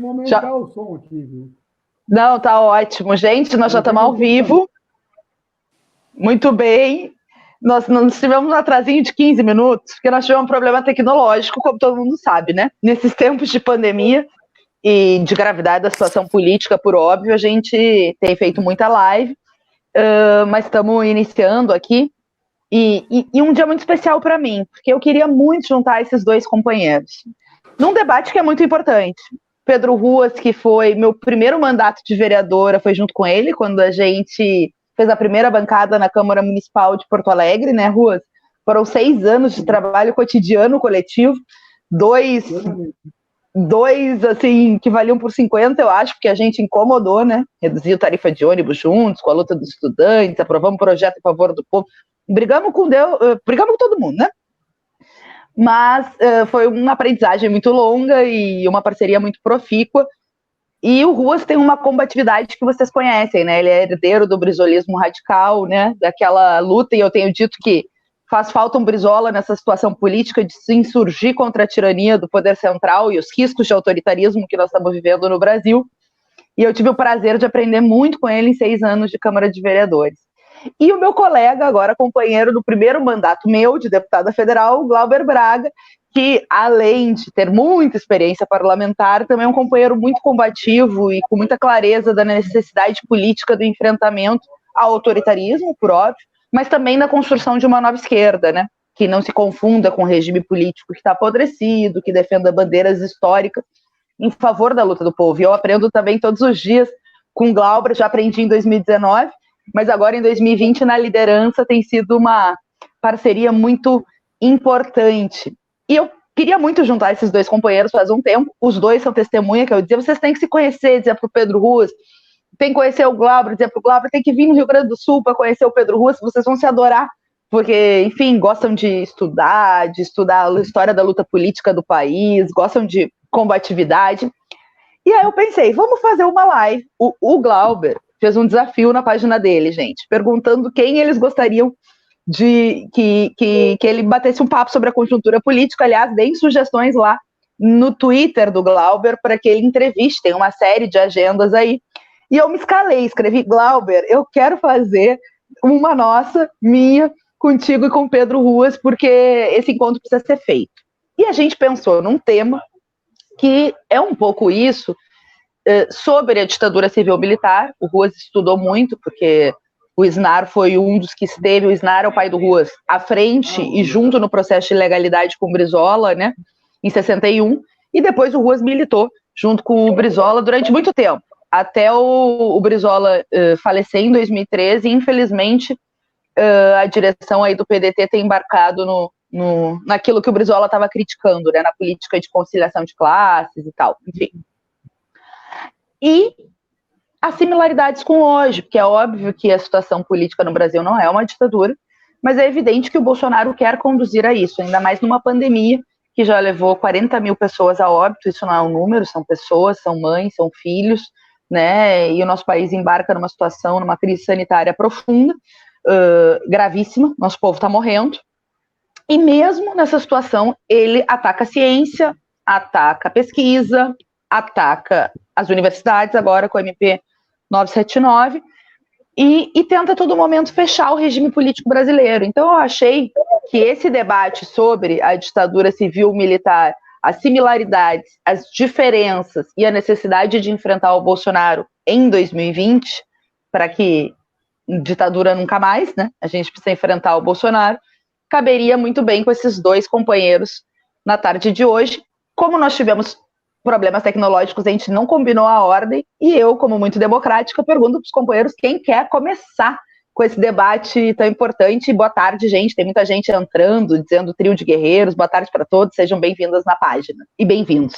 Vamos aumentar o som aqui, viu? Não, tá ótimo. Gente, nós já estamos ao vivo. Muito bem. Nós tivemos um atrasinho de 15 minutos, porque nós tivemos um problema tecnológico, como todo mundo sabe, né? Nesses tempos de pandemia e de gravidade da situação política, por óbvio, a gente tem feito muita live, mas estamos iniciando aqui. E um dia muito especial para mim, porque eu queria muito juntar esses dois companheiros num debate que é muito importante. Pedro Ruas, que foi meu primeiro mandato de vereadora, foi junto com ele, quando a gente fez a primeira bancada na Câmara Municipal de Porto Alegre, né, Ruas? Foram 6 anos de trabalho cotidiano coletivo, dois assim, que valiam por 50, eu acho, porque a gente incomodou, né? Reduziu tarifa de ônibus juntos, com a luta dos estudantes, aprovamos um projeto em favor do povo. Brigamos com Deus, brigamos com todo mundo, né? Mas foi uma aprendizagem muito longa e uma parceria muito profícua. E o Ruas tem uma combatividade que vocês conhecem, né? Ele é herdeiro do brizolismo radical, né? Daquela luta, e eu tenho dito que faz falta um Brizola nessa situação política de se insurgir contra a tirania do poder central e os riscos de autoritarismo que nós estamos vivendo no Brasil. E eu tive o prazer de aprender muito com ele em 6 anos de Câmara de Vereadores. E o meu colega, agora companheiro do primeiro mandato meu de deputada federal, Glauber Braga, que, além de ter muita experiência parlamentar, também é um companheiro muito combativo e com muita clareza da necessidade política do enfrentamento ao autoritarismo, por óbvio, mas também da construção de uma nova esquerda, né? Que não se confunda com o regime político que está apodrecido, que defenda bandeiras históricas em favor da luta do povo. E eu aprendo também todos os dias com o Glauber, já aprendi em 2019, mas agora em 2020 na liderança tem sido uma parceria muito importante. E eu queria muito juntar esses dois companheiros faz um tempo, os dois são testemunha, que eu dizia, vocês têm que se conhecer, dizer para o Pedro Ruas, tem que conhecer o Glauber, dizer para o Glauber, tem que vir no Rio Grande do Sul para conhecer o Pedro Ruas, vocês vão se adorar, porque, enfim, gostam de estudar a história da luta política do país, gostam de combatividade. E aí eu pensei, vamos fazer uma live. O Glauber fez um desafio na página dele, gente, perguntando quem eles gostariam de que ele batesse um papo sobre a conjuntura política. Aliás, deem sugestões lá no Twitter do Glauber para que ele entreviste, tem uma série de agendas aí. E eu me escalei, escrevi, Glauber, eu quero fazer uma nossa, minha, contigo e com Pedro Ruas, porque esse encontro precisa ser feito. E a gente pensou num tema que é um pouco isso, sobre a ditadura civil-militar. O Ruas estudou muito, porque o Snar foi um dos que esteve, o Snar é o pai do Ruas, à frente e junto no processo de legalidade com o Brizola, né, em 61, e depois o Ruas militou junto com o Brizola durante muito tempo, até o Brizola falecer em 2013, e infelizmente a direção aí do PDT tem embarcado naquilo que o Brizola estava criticando, né, na política de conciliação de classes e tal, enfim. E as similaridades com hoje, porque é óbvio que a situação política no Brasil não é uma ditadura, mas é evidente que o Bolsonaro quer conduzir a isso, ainda mais numa pandemia que já levou 40 mil pessoas a óbito. Isso não é um número, são pessoas, são mães, são filhos, né? E o nosso país embarca numa situação, numa crise sanitária profunda, gravíssima, nosso povo está morrendo, e mesmo nessa situação ele ataca a ciência, ataca a pesquisa, ataca as universidades, agora com o MP 979, e tenta a todo momento fechar o regime político brasileiro. Então eu achei que esse debate sobre a ditadura civil-militar, as similaridades, as diferenças e a necessidade de enfrentar o Bolsonaro em 2020, para que ditadura nunca mais, né? A gente precisa enfrentar o Bolsonaro, caberia muito bem com esses dois companheiros na tarde de hoje. Como nós tivemos problemas tecnológicos, a gente não combinou a ordem, e eu, como muito democrática, pergunto para os companheiros quem quer começar com esse debate tão importante. Boa tarde, gente, tem muita gente entrando, dizendo trio de guerreiros, boa tarde para todos, sejam bem-vindas na página, e bem-vindos.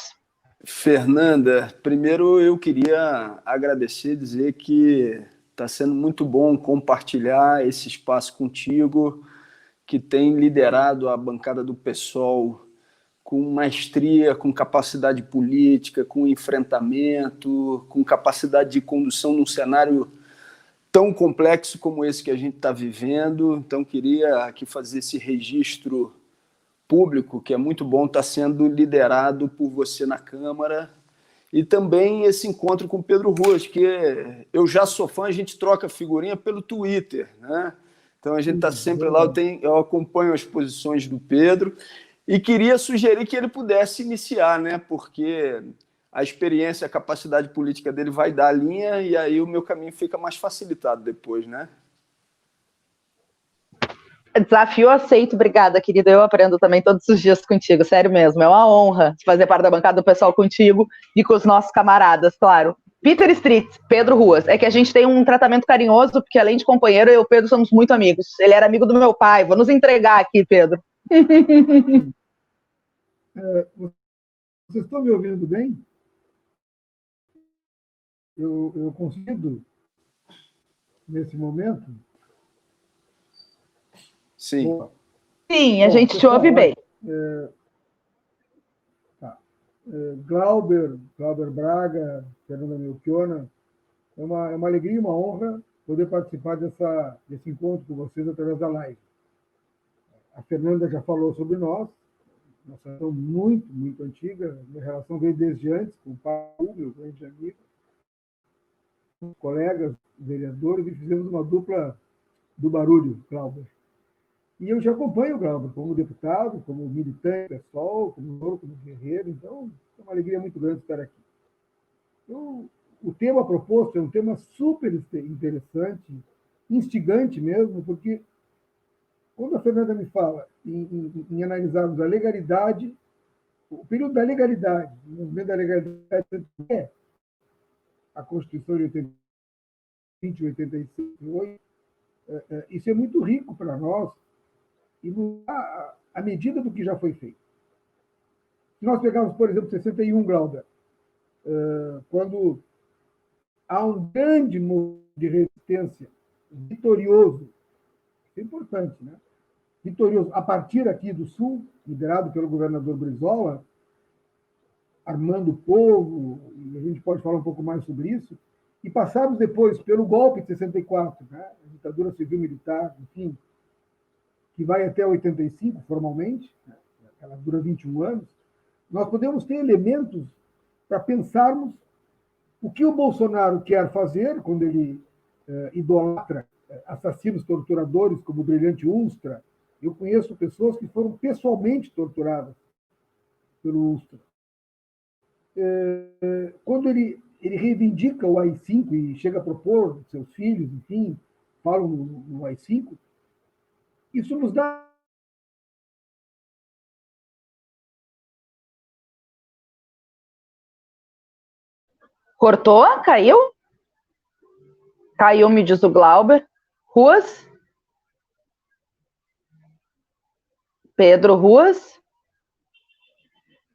Fernanda, primeiro eu queria agradecer, dizer que está sendo muito bom compartilhar esse espaço contigo, que tem liderado a bancada do PSOL com maestria, com capacidade política, com enfrentamento, com capacidade de condução num cenário tão complexo como esse que a gente está vivendo. Então, queria aqui fazer esse registro público, que é muito bom estar sendo liderado por você na Câmara, e também esse encontro com o Pedro Ruas, que eu já sou fã, a gente troca figurinha pelo Twitter, né? Então a gente está sempre lá, eu acompanho as posições do Pedro e queria sugerir que ele pudesse iniciar, né? Porque a experiência, a capacidade política dele vai dar a linha e aí o meu caminho fica mais facilitado depois, né? Desafio aceito, obrigada, querida. Eu aprendo também todos os dias contigo, sério mesmo. É uma honra fazer parte da bancada do pessoal contigo e com os nossos camaradas, claro. Peter Street, Pedro Ruas. É que a gente tem um tratamento carinhoso, porque além de companheiro, eu e o Pedro somos muito amigos. Ele era amigo do meu pai. Vou nos entregar aqui, Pedro. Vocês estão me ouvindo bem? Eu consigo, nesse momento? Sim. Boa. Sim, a gente te ouve bem. Glauber Braga, Fernanda Melchiona, é uma alegria e uma honra poder participar desse encontro com vocês através da live. A Fernanda já falou sobre nós, nossa relação muito, muito antiga, minha relação veio desde antes, com o Paulo, meu grande amigo, colegas, vereadores, e fizemos uma dupla do barulho, Glauber. E eu já acompanho o Glauber como deputado, como militante pessoal, como guerreiro, então é uma alegria muito grande estar aqui. O tema proposto é um tema super interessante, instigante mesmo, porque quando a Fernanda me fala em analisarmos a legalidade, o período da legalidade, o movimento da legalidade é a Constituição de 20, 86, isso é muito rico para nós e à medida do que já foi feito. Se nós pegarmos, por exemplo, 61, Glauber, quando há um grande movimento de resistência vitorioso, é importante, né? Vitorioso, a partir aqui do Sul, liderado pelo governador Brizola, armando o povo, e a gente pode falar um pouco mais sobre isso, e passados depois pelo golpe de 64, né? A ditadura civil-militar, enfim, que vai até 85 formalmente, né? Ela dura 21 anos, nós podemos ter elementos para pensarmos o que o Bolsonaro quer fazer quando ele idolatra assassinos torturadores como o Brilhante Ustra. Eu conheço pessoas que foram pessoalmente torturadas pelo Ustra. Quando ele reivindica o AI-5 e chega a propor seus filhos, enfim, falam no AI-5, isso nos dá Cortou? Caiu? Caiu, me diz o Glauber. Ruas? Pedro Ruas?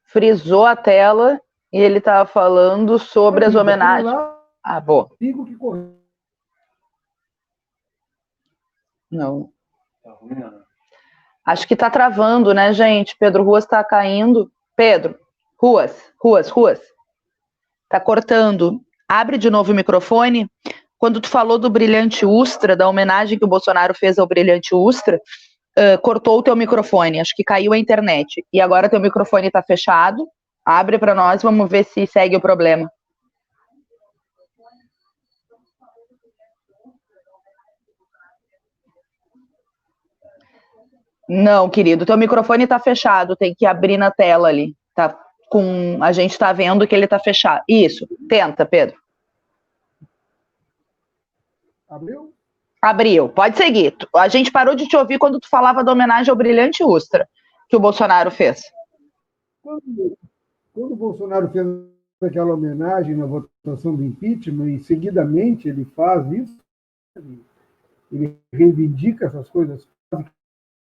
Frisou a tela e ele estava falando sobre as homenagens. Ah, boa. Não. Acho que está travando, né, gente? Pedro Ruas está caindo. Pedro, Ruas. Tá cortando. Abre de novo o microfone. Quando tu falou do Brilhante Ustra, da homenagem que o Bolsonaro fez ao Brilhante Ustra, cortou o teu microfone. Acho que caiu a internet. E agora teu microfone está fechado. Abre para nós, vamos ver se segue o problema. Não, querido, teu microfone está fechado. Tem que abrir na tela ali. Tá com... A gente está vendo que ele está fechado. Isso. Tenta, Pedro. Abriu? Abriu. Pode seguir. A gente parou de te ouvir quando tu falava da homenagem ao Brilhante Ustra que o Bolsonaro fez. Quando o Bolsonaro fez aquela homenagem na votação do impeachment e seguidamente ele faz isso, ele reivindica essas coisas,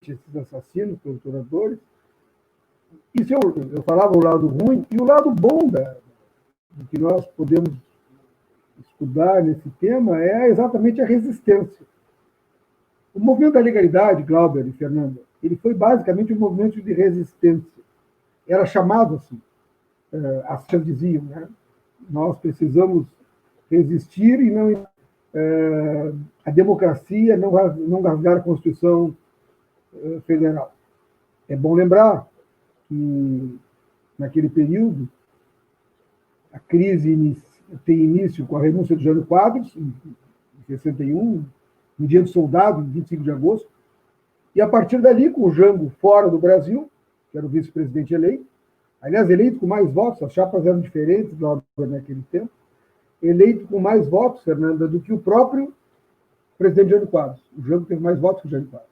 esses assassinos, torturadores. Isso eu falava o lado ruim e o lado bom do que nós podemos estudar nesse tema é exatamente a resistência. O movimento da legalidade, Glauber e Fernanda, ele foi basicamente um movimento de resistência. Era chamado assim. As pessoas diziam, né? Nós precisamos resistir e não a democracia não rasgar a Constituição Federal. É bom lembrar que naquele período a crise tem início com a renúncia de Jânio Quadros, em 61, no dia do soldado, em 25 de agosto, e a partir dali, com o Jango fora do Brasil, que era o vice-presidente eleito, aliás, eleito com mais votos, as chapas eram diferentes naquele tempo, eleito com mais votos, Fernanda, do que o próprio presidente Jânio Quadros. O Jango teve mais votos que o Jânio Quadros.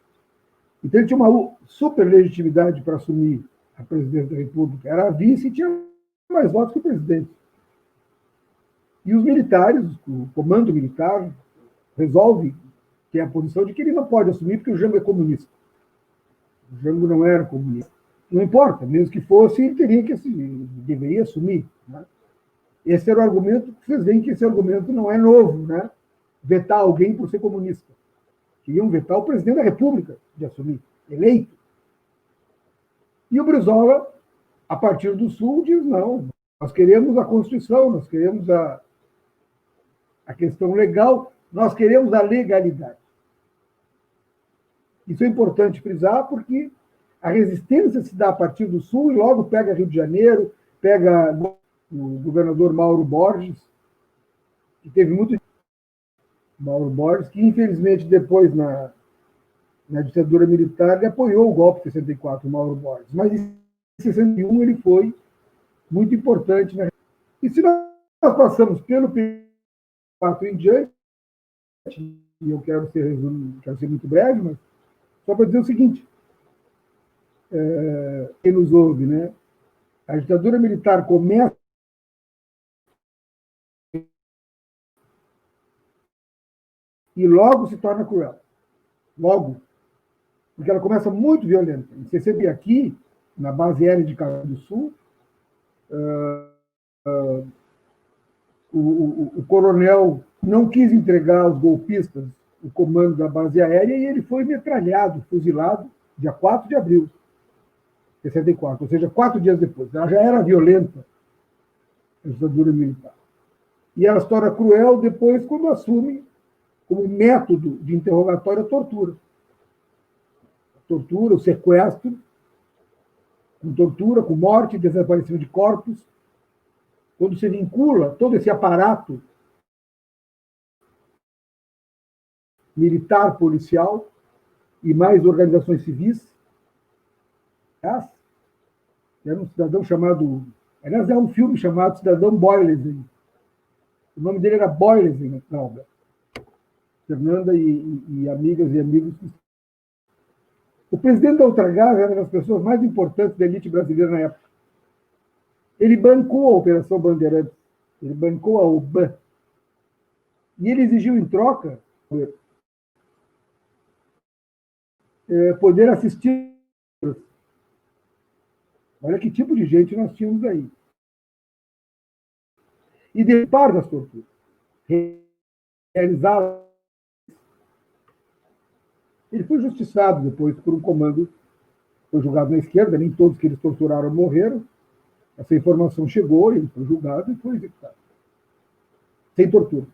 Então, ele tinha uma super legitimidade para assumir a presidência da República. Era a vice e tinha mais votos que o presidente. E os militares, o comando militar, resolve que é a posição de que ele não pode assumir porque o Jango é comunista. O Jango não era comunista. Não importa, mesmo que fosse, ele deveria assumir. Né? Esse era o argumento, vocês veem que esse argumento não é novo, né? Vetar alguém por ser comunista. Queriam vetar o presidente da República de assumir, eleito. E o Brizola, a partir do Sul, diz, não, nós queremos a Constituição, nós queremos a questão legal, nós queremos a legalidade. Isso é importante frisar, porque a resistência se dá a partir do Sul e logo pega Rio de Janeiro, pega o governador Mauro Borges, que teve muito... Mauro Borges, que infelizmente depois, na ditadura militar, ele apoiou o golpe de 64, o Mauro Borges. Mas em 61 ele foi muito importante. Né? E se nós passamos pelo fato em diante, e eu quero ser muito breve, mas só para dizer o seguinte, quem nos ouve, né? A ditadura militar começa e logo se torna cruel. Logo. Porque ela começa muito violenta. Você vê aqui, na base aérea de Caxias do Sul, o coronel não quis entregar aos golpistas o comando da base aérea e ele foi metralhado, fuzilado, dia 4 de abril de 64, ou seja, 4 dias depois. Ela já era violenta, a ditadura militar. E ela se torna cruel depois quando assume como método de interrogatório a tortura. A tortura, o sequestro, com tortura, com morte, desaparecimento de corpos. Quando se vincula todo esse aparato militar, policial e mais organizações civis, era um cidadão chamado... Aliás, é um filme chamado Cidadão Boylesen. O nome dele era Boylesen, Cláudia. Fernanda e amigas e amigos. O presidente da Ultragaz era uma das pessoas mais importantes da elite brasileira na época. Ele bancou a Operação Bandeirantes, ele bancou a OBAN. E ele exigiu em troca poder assistir. Olha que tipo de gente nós tínhamos aí. E deparo das torturas. Realizar. Ele foi justiçado depois por um comando, foi julgado na esquerda, nem todos que eles torturaram morreram. Essa informação chegou, ele foi julgado e foi executado. Sem tortura.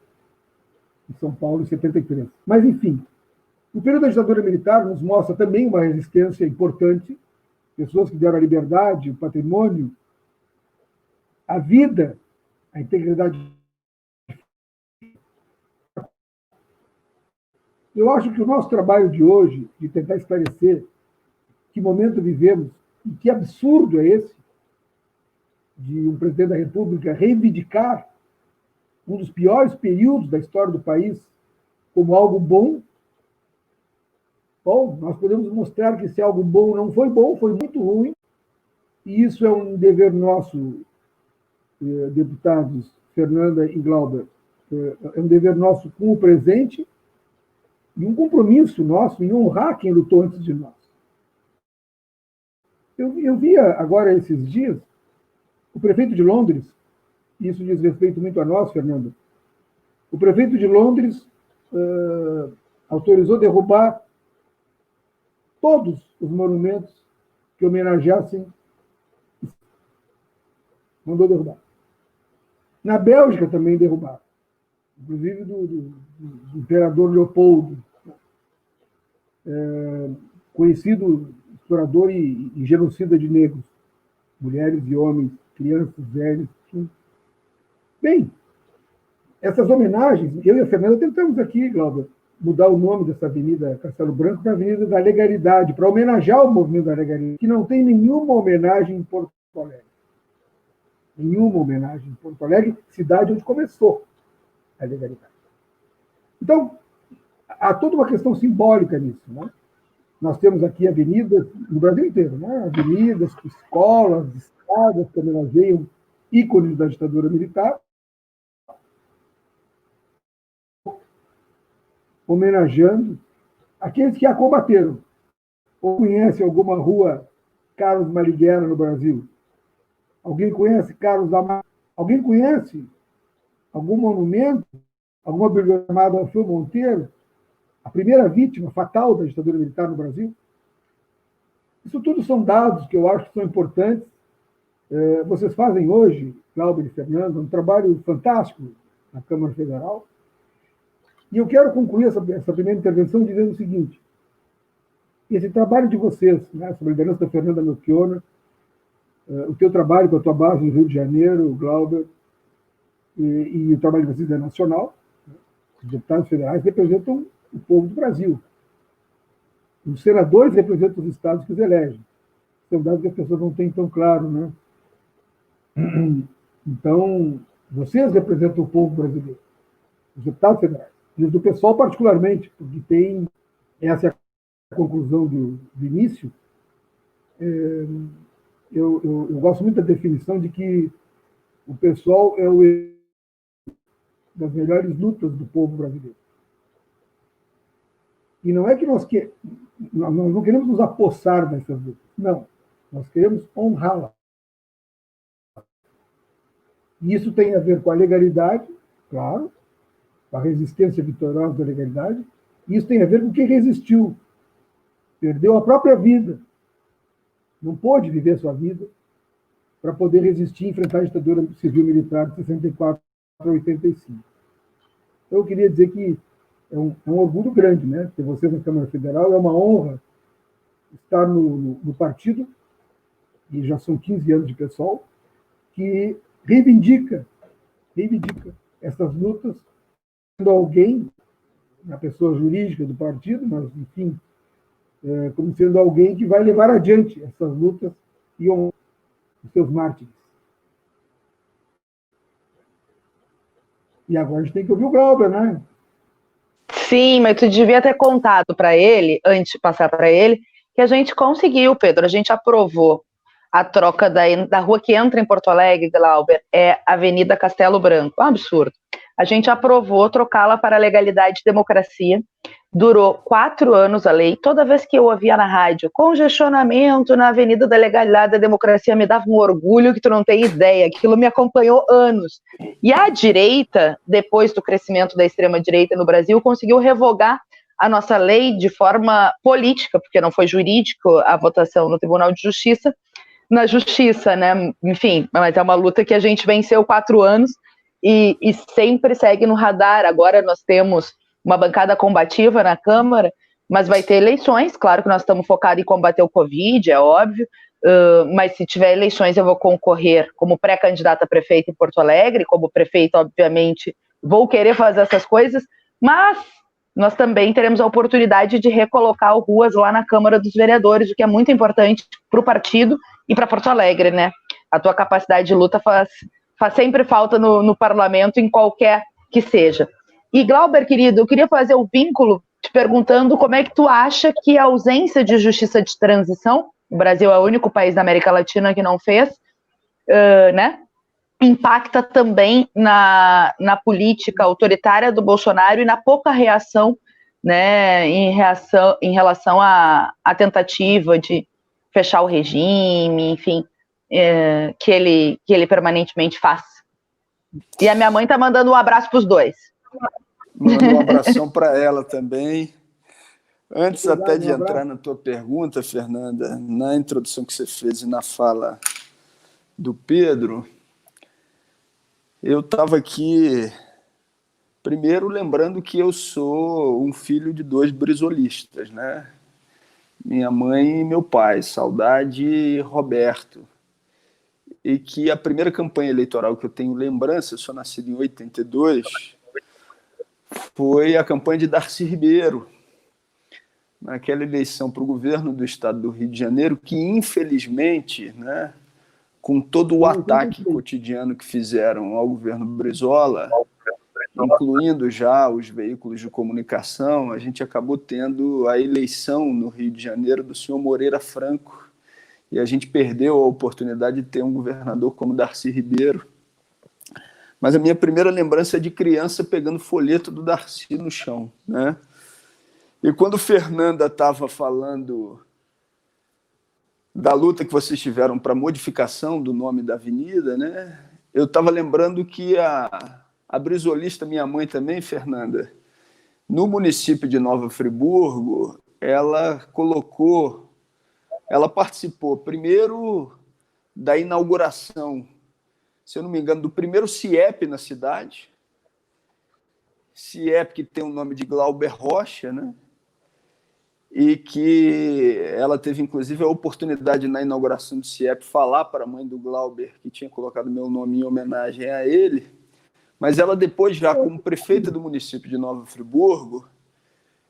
Em São Paulo, em 73. Mas, enfim, o período da ditadura militar nos mostra também uma resistência importante, pessoas que deram a liberdade, o patrimônio, a vida, a integridade. Eu acho que o nosso trabalho de hoje, de tentar esclarecer que momento vivemos e que absurdo é esse, de um presidente da República reivindicar um dos piores períodos da história do país como algo bom. Bom, nós podemos mostrar que esse algo bom não foi bom, foi muito ruim, e isso é um dever nosso, deputados Fernanda e Glauber, é um dever nosso com o presente e um compromisso nosso em honrar quem lutou antes de nós. Eu via agora esses dias o prefeito de Londres, e isso diz respeito muito a nós, Fernando, o prefeito de Londres autorizou derrubar todos os monumentos que homenageassem. Mandou derrubar. Na Bélgica também derrubaram, inclusive do imperador Leopoldo, conhecido explorador e genocida de negros, mulheres e homens, crianças, velhos. Enfim. Bem, essas homenagens, eu e a Fernanda tentamos aqui, Glauber, mudar o nome dessa Avenida Castelo Branco para Avenida da Legalidade, para homenagear o movimento da legalidade, que não tem nenhuma homenagem em Porto Alegre. Nenhuma homenagem em Porto Alegre, cidade onde começou a legalidade. Então, há toda uma questão simbólica nisso, né? Nós temos aqui avenidas, no Brasil inteiro, né? Avenidas, escolas, estradas que homenageiam ícones da ditadura militar, homenageando aqueles que a combateram. Ou conhece alguma rua Carlos Marighella no Brasil? Alguém conhece Carlos Amaro? Alguém conhece algum monumento, alguma biblioteca chamada Alfeu Monteiro, a primeira vítima fatal da ditadura militar no Brasil? Isso tudo são dados que eu acho que são importantes. Vocês fazem hoje, Cláudio e Fernando, um trabalho fantástico na Câmara Federal. E eu quero concluir essa primeira intervenção dizendo o seguinte: esse trabalho de vocês, né, sob a liderança da Fernanda Melchiona, o teu trabalho com a tua base no Rio de Janeiro, o Glauber, e o trabalho de vocês é nacional, né? Os deputados federais representam o povo do Brasil. Os senadores representam os estados que os elegem. São dados que as pessoas não têm tão claro, né? Então, vocês representam o povo brasileiro, os deputados federais, e os do pessoal particularmente, porque tem essa é a conclusão do início. Eu gosto muito da definição de que o pessoal é o das melhores lutas do povo brasileiro. E não é que nós não queremos nos apossar dessas lutas. Não. Nós queremos honrá-las. E isso tem a ver com a legalidade, claro, com a resistência vitoriosa da legalidade. E isso tem a ver com quem resistiu. Perdeu a própria vida. Não pôde viver a sua vida para poder resistir e enfrentar a ditadura civil-militar de 64 a 85. Então, eu queria dizer que é um orgulho grande, né? Ter vocês na Câmara Federal, é uma honra estar no partido, e já são 15 anos de pessoal, que reivindica essas lutas, sendo alguém, na pessoa jurídica do partido, mas, enfim, como sendo alguém que vai levar adiante essas lutas e honrar os seus mártires. E agora a gente tem que ouvir o Glauber, né? Sim, mas tu devia ter contado para ele, antes de passar para ele, que a gente conseguiu, Pedro, a gente aprovou a troca da rua que entra em Porto Alegre, Glauber, é Avenida Castelo Branco. Um absurdo. A gente aprovou trocá-la para legalidade e democracia. Durou 4 anos a lei. Toda vez que eu ouvia na rádio congestionamento na Avenida da Legalidade e da Democracia, me dava um orgulho que tu não tem ideia. Aquilo me acompanhou anos. E a direita, depois do crescimento da extrema-direita no Brasil, conseguiu revogar a nossa lei de forma política, porque não foi jurídico a votação no Tribunal de Justiça, na Justiça, né? Enfim, mas é uma luta que a gente venceu 4 anos e sempre segue no radar. Agora nós temos uma bancada combativa na Câmara, mas vai ter eleições. Claro que nós estamos focados em combater o Covid, é óbvio, mas se tiver eleições eu vou concorrer como pré-candidata a prefeita em Porto Alegre, como prefeita, obviamente, vou querer fazer essas coisas, mas nós também teremos a oportunidade de recolocar o Ruas lá na Câmara dos Vereadores, o que é muito importante para o partido e para Porto Alegre, né? A tua capacidade de luta faz sempre falta no parlamento, em qualquer que seja. E, Glauber, querido, eu queria fazer o vínculo te perguntando como é que tu acha que a ausência de justiça de transição, o Brasil é o único país da América Latina que não fez, né, impacta também na política autoritária do Bolsonaro e na pouca reação, né, em relação à tentativa de fechar o regime, enfim, que ele permanentemente faz. E a minha mãe tá mandando um abraço para os dois. Manda um abração para ela também. Antes até de entrar na tua pergunta, Fernanda, na introdução que você fez e na fala do Pedro, eu estava aqui, primeiro, lembrando que eu sou um filho de 2 brisolistas, né? Minha mãe e meu pai, Saudade e Roberto. e que a primeira campanha eleitoral que eu tenho lembrança, eu sou nascido em 82, foi a campanha de Darcy Ribeiro, naquela eleição para o governo do estado do Rio de Janeiro, que infelizmente, né, com todo o ataque cotidiano que fizeram ao governo Brizola, incluindo já os veículos de comunicação, a gente acabou tendo a eleição no Rio de Janeiro do senhor Moreira Franco, e a gente perdeu a oportunidade de ter um governador como Darcy Ribeiro. Mas a minha primeira lembrança é de criança pegando folheto do Darcy no chão, né? E quando Fernanda estava falando da luta que vocês tiveram para a modificação do nome da avenida, né? Eu estava lembrando que a brisolista, minha mãe também, Fernanda, no município de Nova Friburgo, ela participou primeiro da inauguração, se eu não me engano, do primeiro CIEP na cidade, CIEP que tem o nome de Glauber Rocha, né? E que ela teve, inclusive, a oportunidade, na inauguração do CIEP, falar para a mãe do Glauber, que tinha colocado meu nome em homenagem a ele, mas ela depois, já como prefeita do município de Nova Friburgo,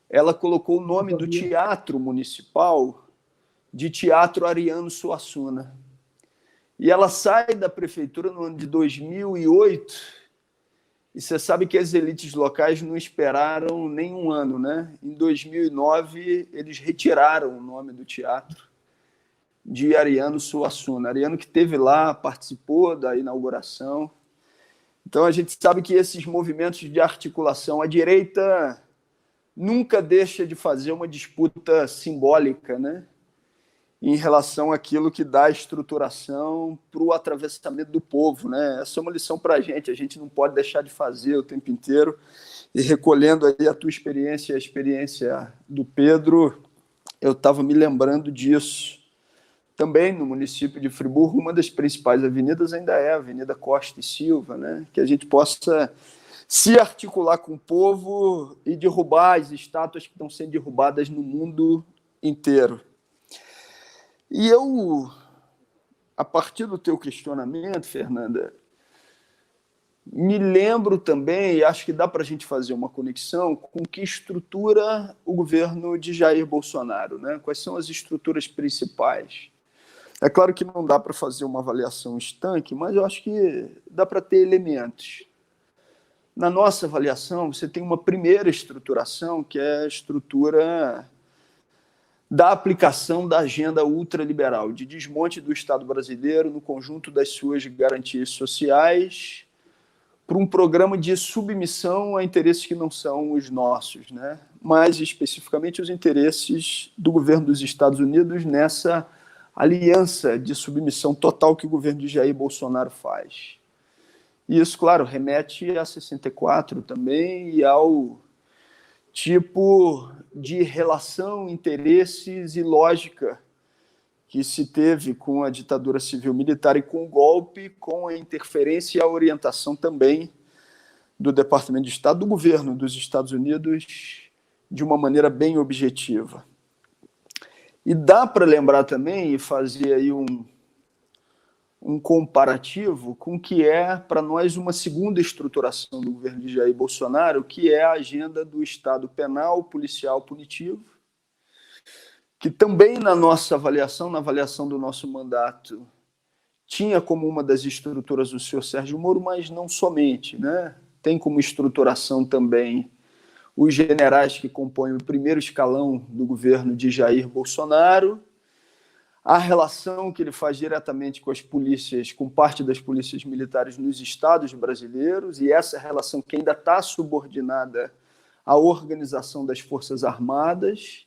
ela colocou o nome do teatro municipal de Teatro Ariano Suassuna. E ela sai da prefeitura no ano de 2008, e você sabe que as elites locais não esperaram nem um ano, né? Em 2009, eles retiraram o nome do teatro de Ariano Suassuna. Ariano que esteve lá, participou da inauguração. Então, a gente sabe que esses movimentos de articulação, a direita nunca deixa de fazer uma disputa simbólica, né? Em relação àquilo que dá estruturação para o atravessamento do povo, né? Essa é uma lição para a gente não pode deixar de fazer o tempo inteiro. E recolhendo aí a tua experiência e a experiência do Pedro, eu estava me lembrando disso. Também no município de Friburgo, uma das principais avenidas ainda é a Avenida Costa e Silva, né? Que a gente possa se articular com o povo e derrubar as estátuas que estão sendo derrubadas no mundo inteiro. E eu, a partir do teu questionamento, Fernanda, me lembro também, e acho que dá para a gente fazer uma conexão com que estrutura o governo de Jair Bolsonaro, né? Quais são as estruturas principais? É claro que não dá para fazer uma avaliação estanque, mas eu acho que dá para ter elementos. Na nossa avaliação, você tem uma primeira estruturação, que é a estrutura da aplicação da agenda ultraliberal, de desmonte do Estado brasileiro no conjunto das suas garantias sociais, para um programa de submissão a interesses que não são os nossos, né? Mais especificamente os interesses do governo dos Estados Unidos nessa aliança de submissão total que o governo de Jair Bolsonaro faz. E isso, claro, remete a 64 também e ao tipo de relação, interesses e lógica que se teve com a ditadura civil-militar e com o golpe, com a interferência e a orientação também do Departamento de Estado, do governo dos Estados Unidos, de uma maneira bem objetiva. E dá para lembrar também e fazer aí um comparativo com o que é, para nós, uma segunda estruturação do governo de Jair Bolsonaro, que é a agenda do Estado penal, policial, punitivo, que também na nossa avaliação, na avaliação do nosso mandato, tinha como uma das estruturas o senhor Sérgio Moro, mas não somente, né? Tem como estruturação também os generais que compõem o primeiro escalão do governo de Jair Bolsonaro, a relação que ele faz diretamente com as polícias, com parte das polícias militares nos estados brasileiros, e essa relação que ainda está subordinada à organização das Forças Armadas,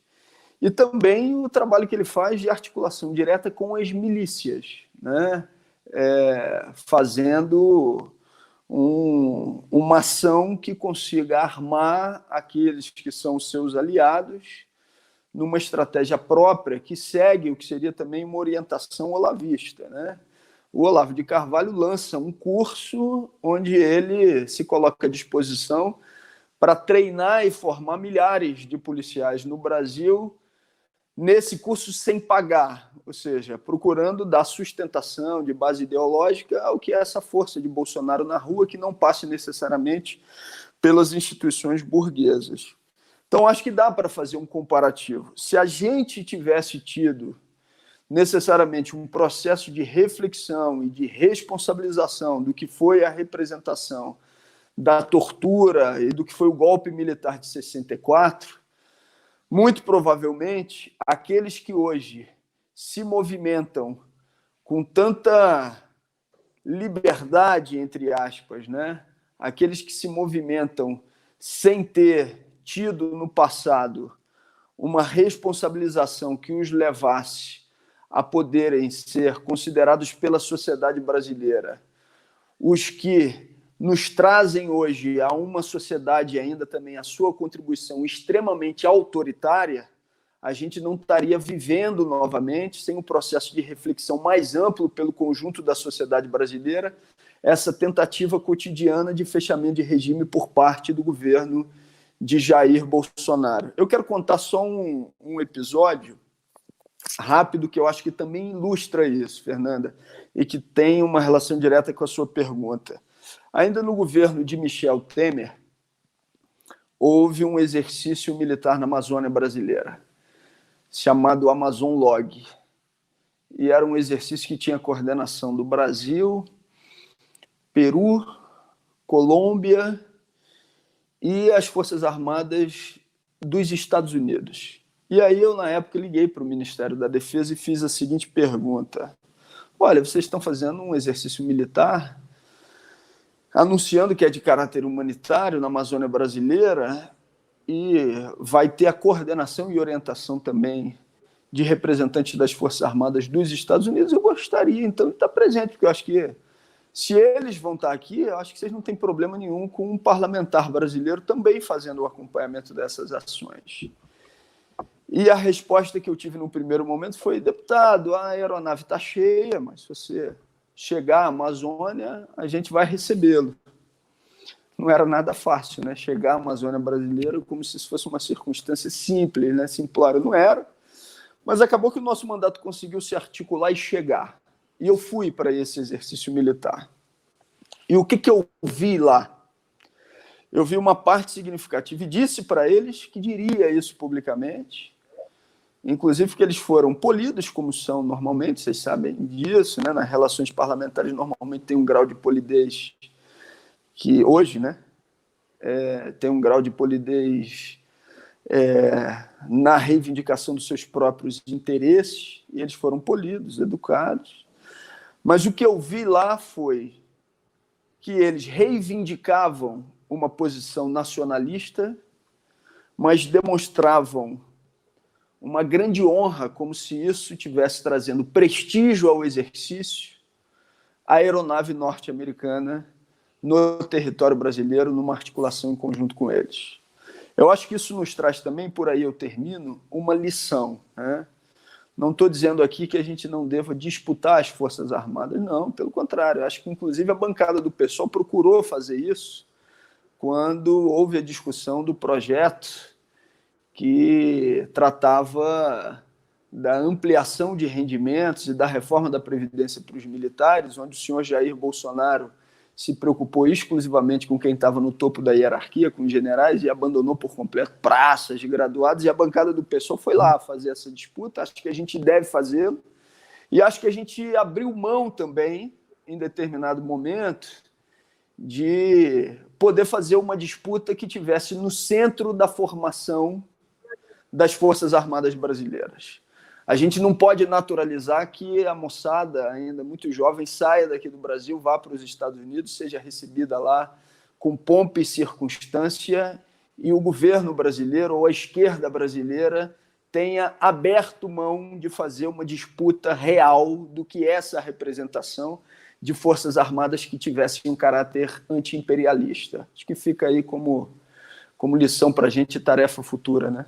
e também o trabalho que ele faz de articulação direta com as milícias, né? Fazendo uma ação que consiga armar aqueles que são os seus aliados numa estratégia própria que segue o que seria também uma orientação olavista, né? O Olavo de Carvalho lança um curso onde ele se coloca à disposição para treinar e formar milhares de policiais no Brasil nesse curso sem pagar, ou seja, procurando dar sustentação de base ideológica ao que é essa força de Bolsonaro na rua, que não passe necessariamente pelas instituições burguesas. Então, acho que dá para fazer um comparativo. Se a gente tivesse tido necessariamente um processo de reflexão e de responsabilização do que foi a representação da tortura e do que foi o golpe militar de 64, muito provavelmente aqueles que hoje se movimentam com tanta liberdade, entre aspas, né? Aqueles que se movimentam sem ter tido no passado uma responsabilização que os levasse a poderem ser considerados pela sociedade brasileira os que nos trazem hoje a uma sociedade ainda também a sua contribuição extremamente autoritária, a gente não estaria vivendo novamente, sem um processo de reflexão mais amplo pelo conjunto da sociedade brasileira, essa tentativa cotidiana de fechamento de regime por parte do governo de Jair Bolsonaro. Eu quero contar só um episódio rápido que eu acho que também ilustra isso, Fernanda, e que tem uma relação direta com a sua pergunta. Ainda no governo de Michel Temer, houve um exercício militar na Amazônia brasileira, chamado Amazon Log. E era um exercício que tinha coordenação do Brasil, Peru, Colômbia e as Forças Armadas dos Estados Unidos. E aí eu, na época, liguei para o Ministério da Defesa e fiz a seguinte pergunta. Olha, vocês estão fazendo um exercício militar anunciando que é de caráter humanitário na Amazônia brasileira e vai ter a coordenação e orientação também de representantes das Forças Armadas dos Estados Unidos. Eu gostaria, então, de estar presente, porque eu acho que se eles vão estar aqui, eu acho que vocês não têm problema nenhum com um parlamentar brasileiro também fazendo o acompanhamento dessas ações. E a resposta que eu tive no primeiro momento foi: deputado, a aeronave está cheia, mas se você chegar à Amazônia, a gente vai recebê-lo. Não era nada fácil, né? Chegar à Amazônia brasileira como se isso fosse uma circunstância simples, né? Simplória. Não era, mas acabou que o nosso mandato conseguiu se articular e chegar. E eu fui para esse exercício militar. E o que eu vi lá? Eu vi uma parte significativa e disse para eles que diria isso publicamente, inclusive que eles foram polidos, como são normalmente, vocês sabem disso, né? Nas relações parlamentares normalmente tem um grau de polidez que hoje, né, tem um grau de polidez na reivindicação dos seus próprios interesses, e eles foram polidos, educados. Mas o que eu vi lá foi que eles reivindicavam uma posição nacionalista, mas demonstravam uma grande honra, como se isso estivesse trazendo prestígio ao exercício, a aeronave norte-americana no território brasileiro, numa articulação em conjunto com eles. Eu acho que isso nos traz também, por aí eu termino, uma lição, né? Não estou dizendo aqui que a gente não deva disputar as Forças Armadas, não, pelo contrário. Acho que, inclusive, a bancada do PSOL procurou fazer isso quando houve a discussão do projeto que tratava da ampliação de rendimentos e da reforma da Previdência para os militares, onde o senhor Jair Bolsonaro se preocupou exclusivamente com quem estava no topo da hierarquia, com os generais, e abandonou por completo praças de graduados, e a bancada do PSOL foi lá fazer essa disputa. Acho que a gente deve fazê-lo, e acho que a gente abriu mão também, em determinado momento, de poder fazer uma disputa que tivesse no centro da formação das Forças Armadas brasileiras. A gente não pode naturalizar que a moçada, ainda muito jovem, saia daqui do Brasil, vá para os Estados Unidos, seja recebida lá com pompa e circunstância, e o governo brasileiro ou a esquerda brasileira tenha aberto mão de fazer uma disputa real do que é essa representação de Forças Armadas que tivessem um caráter anti-imperialista. Acho que fica aí como lição para a gente, tarefa futura, né?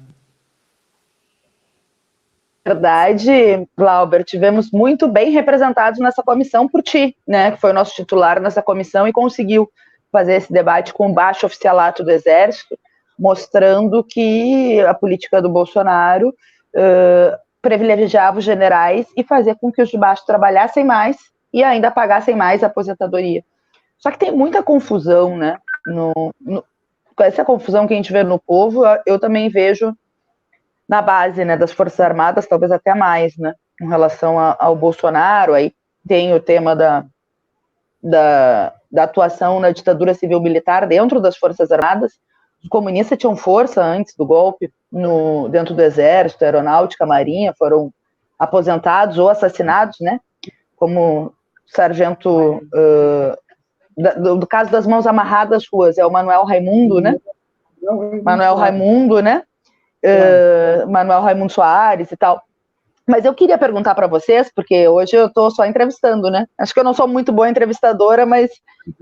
Verdade, Glauber, tivemos muito bem representados nessa comissão por ti, né, que foi o nosso titular nessa comissão e conseguiu fazer esse debate com o baixo oficialato do Exército, mostrando que a política do Bolsonaro privilegiava os generais e fazia com que os de baixo trabalhassem mais e ainda pagassem mais a aposentadoria. Só que tem muita confusão, né? Com essa confusão que a gente vê no povo, eu também vejo na base, né, das Forças Armadas, talvez até mais, né? Em relação ao Bolsonaro, aí tem o tema da atuação na ditadura civil-militar dentro das Forças Armadas. Os comunistas tinham força antes do golpe dentro do Exército, Aeronáutica, Marinha, foram aposentados ou assassinados, né? Como sargento do caso das mãos amarradas ruas, é o Manuel Raimundo, né? Manuel Raimundo, né? Manuel Raimundo Soares e tal. Mas eu queria perguntar para vocês, porque hoje eu estou só entrevistando, né? Acho que eu não sou muito boa entrevistadora, mas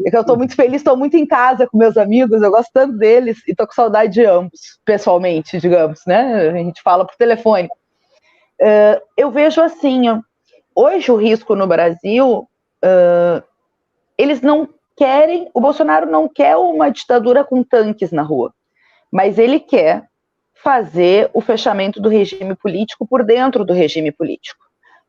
é que eu estou muito feliz, estou muito em casa com meus amigos, eu gosto tanto deles e estou com saudade de ambos, pessoalmente, digamos, né? A gente fala por telefone. Eu vejo assim, hoje o risco no Brasil, eles não querem, o Bolsonaro não quer uma ditadura com tanques na rua, mas ele quer fazer o fechamento do regime político por dentro do regime político,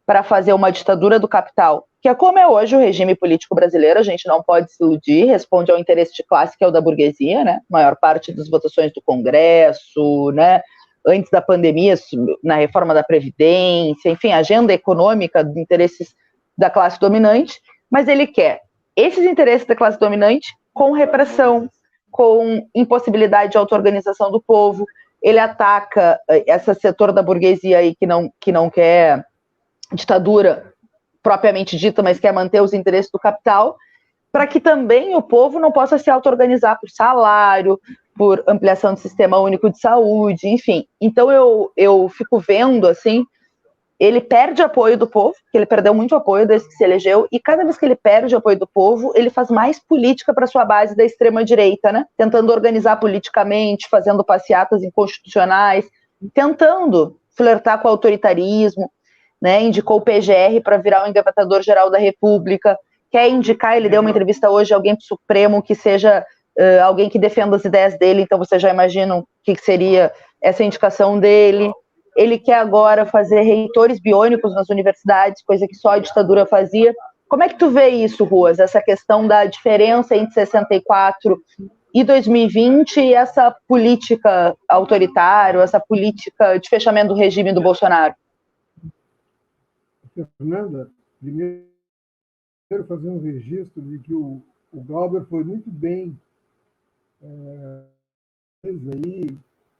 para fazer uma ditadura do capital, que é como é hoje o regime político brasileiro, a gente não pode se iludir, responde ao interesse de classe, que é o da burguesia, né? A maior parte das votações do Congresso, né? Antes da pandemia, na reforma da Previdência, enfim, agenda econômica de interesses da classe dominante, mas ele quer esses interesses da classe dominante com repressão, com impossibilidade de auto-organização do povo. Ele ataca esse setor da burguesia aí que não quer ditadura propriamente dita, mas quer manter os interesses do capital, para que também o povo não possa se auto-organizar por salário, por ampliação do sistema único de saúde, enfim. Então eu fico vendo, assim, ele perde apoio do povo, que ele perdeu muito apoio desde que se elegeu, e cada vez que ele perde apoio do povo, ele faz mais política para sua base da extrema-direita, né? Tentando organizar politicamente, fazendo passeatas inconstitucionais, tentando flertar com o autoritarismo, né? Indicou o PGR para virar o engavetador-geral da República, quer indicar, ele deu uma entrevista hoje, alguém para o Supremo que seja alguém que defenda as ideias dele, então vocês já imaginam o que seria essa indicação dele. Ele quer agora fazer reitores biônicos nas universidades, coisa que só a ditadura fazia. Como é que tu vê isso, Ruas, essa questão da diferença entre 64 e 2020 e essa política autoritária, essa política de fechamento do regime do Bolsonaro? Fernanda, primeiro fazer um registro de que o Glauber foi muito bem aí,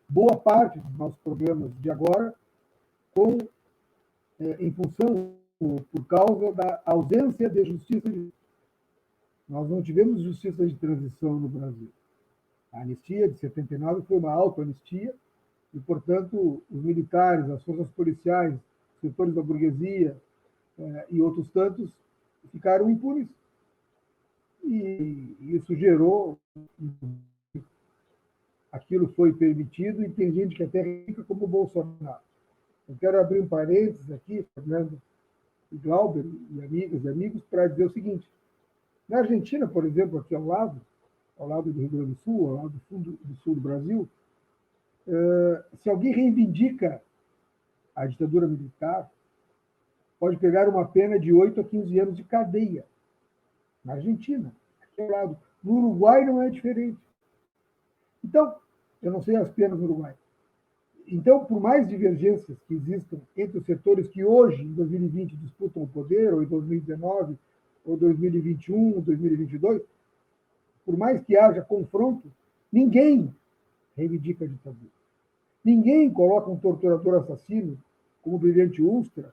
boa parte dos nossos problemas de agora, em função, por causa da ausência de justiça. Nós não tivemos justiça de transição no Brasil. A anistia de 79 foi uma autoanistia e, portanto, os militares, as forças policiais, os setores da burguesia e outros tantos ficaram impunes. E isso gerou... Aquilo foi permitido e tem gente que até fica como o Bolsonaro. Eu quero abrir um parênteses aqui, Fernando e Glauber e amigas e amigos, para dizer o seguinte. Na Argentina, por exemplo, aqui ao lado do Rio Grande do Sul, ao lado do sul do Brasil, se alguém reivindica a ditadura militar, pode pegar uma pena de 8 a 15 anos de cadeia. Na Argentina, aqui ao lado. No Uruguai não é diferente. Então, eu não sei as penas no Uruguai. Então, por mais divergências que existam entre os setores que hoje, em 2020, disputam o poder, ou em 2019, ou 2021, 2022, por mais que haja confronto, ninguém reivindica a ditadura. Ninguém coloca um torturador assassino, como o brilhante Ustra,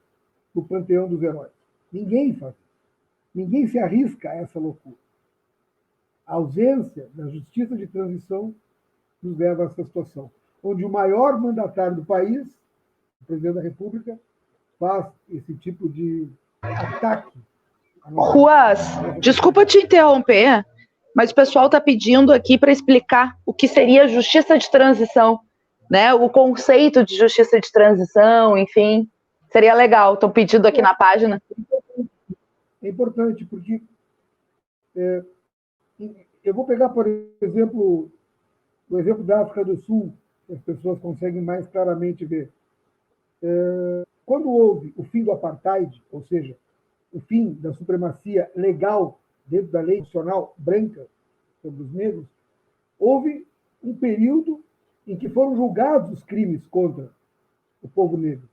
no panteão dos heróis. Ninguém faz isso. Ninguém se arrisca a essa loucura. A ausência da justiça de transição nos leva a essa situação, onde o maior mandatário do país, o presidente da República, faz esse tipo de ataque. Ruas, desculpa te interromper, mas o pessoal está pedindo aqui para explicar o que seria justiça de transição, né? O conceito de justiça de transição, enfim, seria legal. Estão pedindo aqui na página. É importante, porque eu vou pegar, por exemplo, o exemplo da África do Sul, que as pessoas conseguem mais claramente ver. Quando houve o fim do apartheid, ou seja, o fim da supremacia legal dentro da lei nacional branca sobre os negros, houve um período em que foram julgados os crimes contra o povo negro.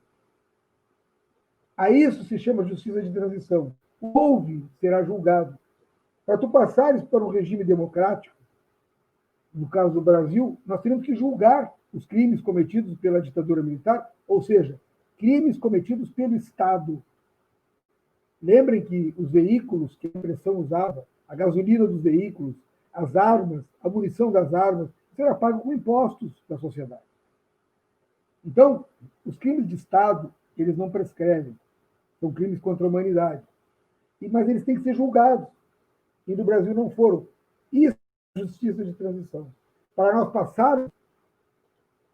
A isso se chama justiça de transição. Houve, será julgado. Para tu passares para um regime democrático, no caso do Brasil, nós teremos que julgar os crimes cometidos pela ditadura militar, ou seja, crimes cometidos pelo Estado. Lembrem que os veículos que a repressão usava, a gasolina dos veículos, as armas, a munição das armas, isso era pago com impostos da sociedade. Então, os crimes de Estado, eles não prescrevem. São crimes contra a humanidade. Mas eles têm que ser julgados. E no Brasil não foram. Isso é justiça de transição. Para nós passarmos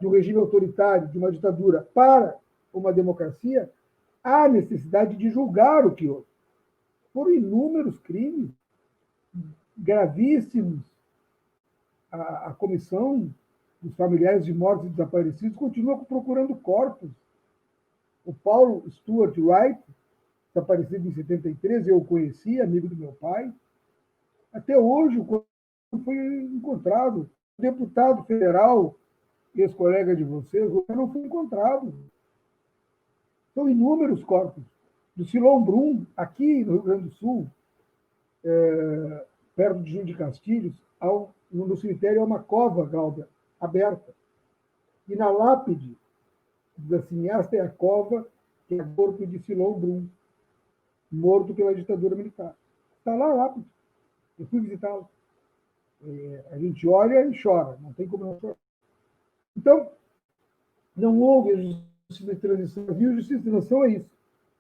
de um regime autoritário, de uma ditadura, para uma democracia, há necessidade de julgar o que houve. Foram inúmeros crimes gravíssimos. A comissão dos familiares de mortos e desaparecidos continua procurando corpos. O Paulo Stuart Wright, desaparecido em 73, eu o conheci, amigo do meu pai. Até hoje o corpo foi encontrado. O deputado federal, ex-colega de vocês, não foi encontrado. São inúmeros corpos. Do Silon Brum, aqui no Rio Grande do Sul, perto de Juiz de Castilhos, no cemitério há uma cova, Glauber, aberta. E na lápide da cineasta é a cova, que é o corpo de Silon Brum, morto pela ditadura militar. Está lá a lápide. Eu fui visitá-lo. A gente olha e chora, não tem como não chorar. Então, não houve a justiça de transição. A justiça de transição é isso,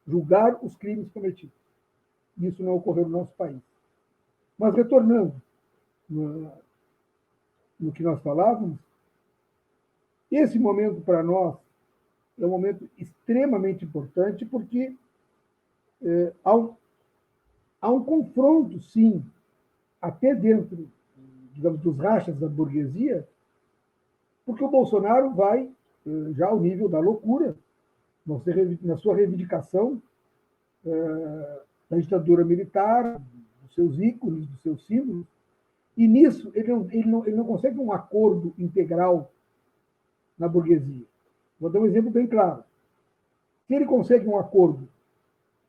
julgar os crimes cometidos. Isso não ocorreu no nosso país. Mas, retornando no que nós falávamos, esse momento para nós é um momento extremamente importante porque há um confronto, sim, até dentro, digamos, dos rachas da burguesia, porque o Bolsonaro vai já ao nível da loucura, na sua reivindicação da ditadura militar, dos seus ícones, dos seus símbolos, e nisso ele não consegue um acordo integral na burguesia. Vou dar um exemplo bem claro. Se ele consegue um acordo,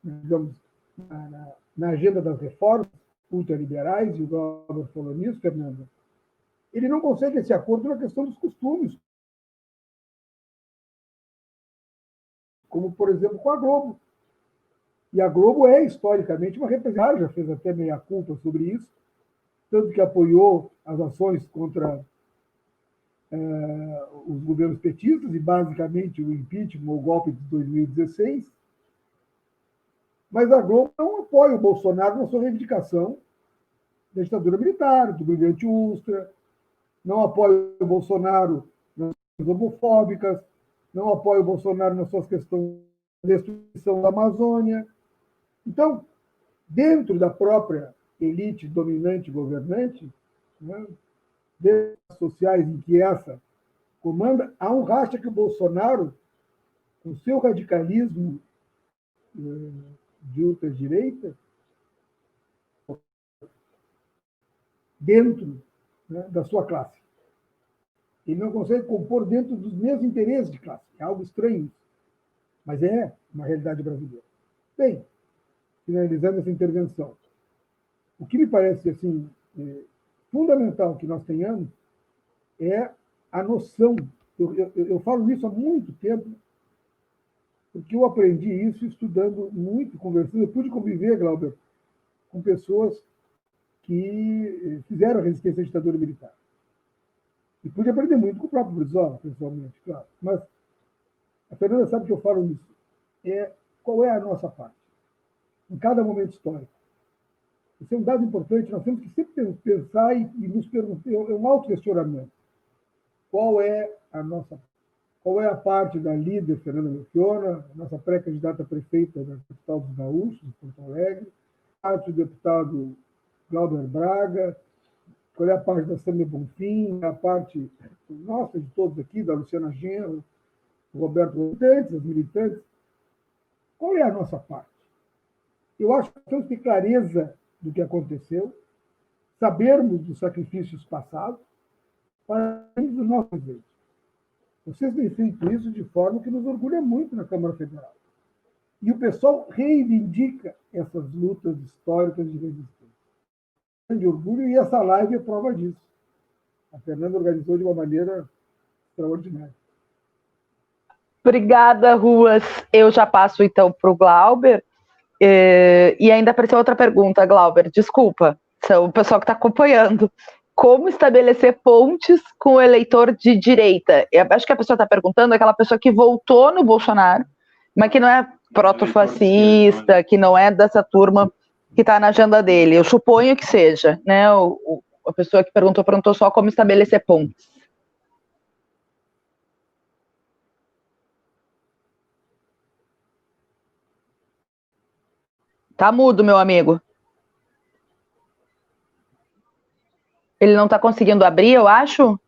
digamos, na agenda das reformas ultraliberais, e o Glauber falou nisso, Fernanda, ele não consegue esse acordo na questão dos costumes, como, por exemplo, com a Globo. E a Globo é, historicamente, uma representação, já fez até meia-culpa sobre isso, tanto que apoiou as ações contra os governos petistas e, basicamente, o impeachment, o golpe de 2016. Mas a Globo não apoia o Bolsonaro na sua reivindicação da ditadura militar, do brilhante Ustra, não apoia o Bolsonaro nas questões homofóbicas, não apoia o Bolsonaro nas suas questões de destruição da Amazônia. Então, dentro da própria elite dominante governante, né, das sociais em que essa comanda, há um racha que o Bolsonaro, com seu radicalismo de ultradireita, dentro, né, da sua classe. Ele não consegue compor dentro dos mesmos interesses de classe. É algo estranho, mas é uma realidade brasileira. Bem, finalizando essa intervenção, o que me parece assim fundamental que nós tenhamos é a noção. Eu falo isso há muito tempo, porque eu aprendi isso estudando muito, conversando. Eu pude conviver, Glauber, com pessoas que fizeram a resistência à ditadura militar. E pude aprender muito com o próprio Brizola, pessoalmente, claro. Mas a Fernanda sabe que eu falo isso. Qual é a nossa parte? Em cada momento histórico. Isso é um dado importante, nós temos que sempre pensar e nos perguntar, é um auto-questionamento. Qual é a parte da líder Fernanda Melchiona, nossa pré-candidata a prefeita da capital dos Gaúchos, de Porto Alegre, a parte do deputado Glauber Braga, qual é a parte da Sâmia Bonfim, a parte nossa, de todos aqui, da Luciana Genro, o Roberto, os militantes. Qual é a nossa parte? Eu acho que temos que ter clareza do que aconteceu, sabermos dos sacrifícios passados, para os nossos desejos. Vocês têm feito isso de forma que nos orgulha muito na Câmara Federal. E o pessoal reivindica essas lutas históricas de resistência. Grande orgulho, e essa live é prova disso. A Fernanda organizou de uma maneira extraordinária. Obrigada, Ruas. Eu já passo, então, para o Glauber. E ainda apareceu outra pergunta, Glauber, desculpa, são o pessoal que está acompanhando. Como estabelecer pontes com o eleitor de direita? Eu acho que a pessoa está perguntando aquela pessoa que votou no Bolsonaro, mas que não é protofascista, que não é dessa turma que está na agenda dele. Eu suponho que seja, né? A pessoa que perguntou só como estabelecer pontes. Tá mudo, meu amigo. Ele não está conseguindo abrir, eu acho.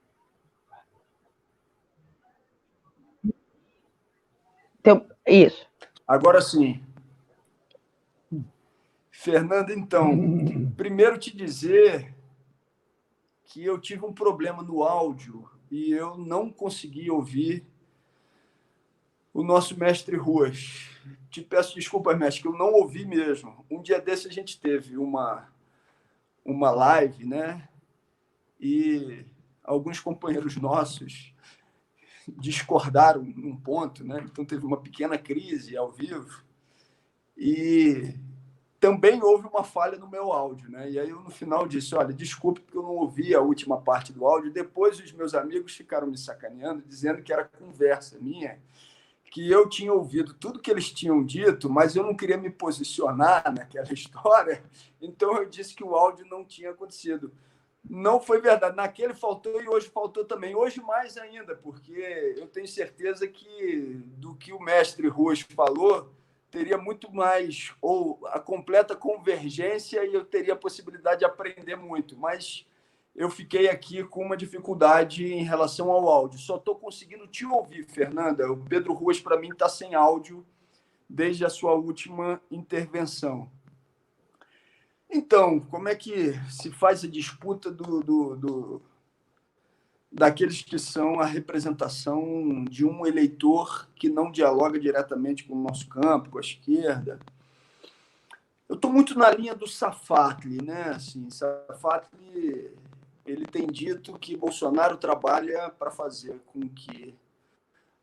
Isso. Agora sim. Fernanda, então, primeiro te dizer que eu tive um problema no áudio e eu não consegui ouvir o nosso mestre Ruas. Te peço desculpas, mestre, que eu não ouvi mesmo. Um dia desse a gente teve uma live, né? E alguns companheiros nossos discordaram num ponto, né? Então teve uma pequena crise ao vivo e também houve uma falha no meu áudio, né? E aí eu no final disse, olha, desculpe porque eu não ouvi a última parte do áudio. Depois os meus amigos ficaram me sacaneando, dizendo que era conversa minha, que eu tinha ouvido tudo que eles tinham dito, mas eu não queria me posicionar naquela história, então eu disse que o áudio não tinha acontecido. Não foi verdade. Naquele faltou e hoje faltou também. Hoje mais ainda, porque eu tenho certeza que do que o mestre Ruas falou, teria muito mais, ou a completa convergência, e eu teria a possibilidade de aprender muito. Mas eu fiquei aqui com uma dificuldade em relação ao áudio. Só estou conseguindo te ouvir, Fernanda. O Pedro Ruas, para mim, está sem áudio desde a sua última intervenção. Então, como é que se faz a disputa daqueles que são a representação de um eleitor que não dialoga diretamente com o nosso campo, com a esquerda? Eu estou muito na linha do Safatli, né? Assim, Safatli, ele tem dito que Bolsonaro trabalha para fazer com que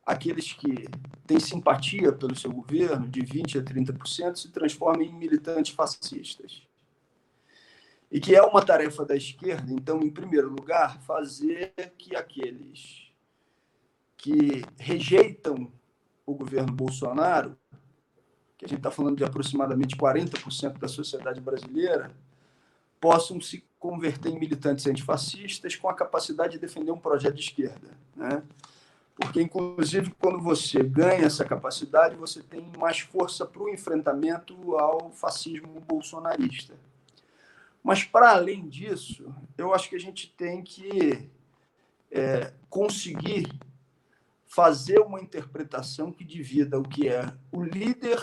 aqueles que têm simpatia pelo seu governo, de 20% a 30%, se transformem em militantes fascistas. E que é uma tarefa da esquerda, então, em primeiro lugar, fazer que aqueles que rejeitam o governo Bolsonaro, que a gente está falando de aproximadamente 40% da sociedade brasileira, possam se converter em militantes antifascistas com a capacidade de defender um projeto de esquerda, né? Porque, inclusive, quando você ganha essa capacidade, você tem mais força para o enfrentamento ao fascismo bolsonarista. Mas, para além disso, eu acho que a gente tem que conseguir fazer uma interpretação que divida o que é o líder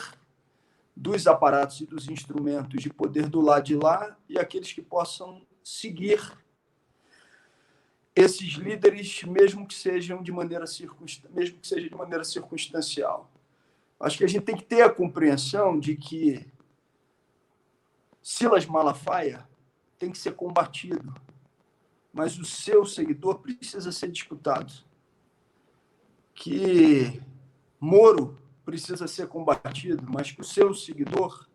dos aparatos e dos instrumentos de poder do lado de lá e aqueles que possam seguir esses líderes, mesmo que seja de maneira circunstancial. Acho que a gente tem que ter a compreensão de que Silas Malafaia tem que ser combatido, mas o seu seguidor precisa ser disputado. Que Moro precisa ser combatido, mas que o seu seguidor,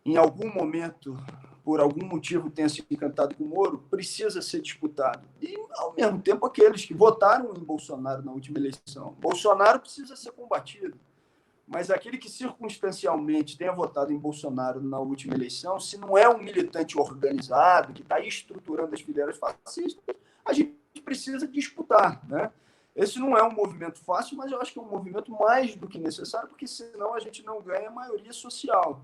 em algum momento, por algum motivo tenha se encantado com o Moro, precisa ser disputado. E, ao mesmo tempo, aqueles que votaram em Bolsonaro na última eleição. Bolsonaro precisa ser combatido. Mas aquele que circunstancialmente tenha votado em Bolsonaro na última eleição, se não é um militante organizado, que está estruturando as fileiras fascistas, a gente precisa disputar, né? Esse não é um movimento fácil, mas eu acho que é um movimento mais do que necessário, porque senão a gente não ganha maioria social.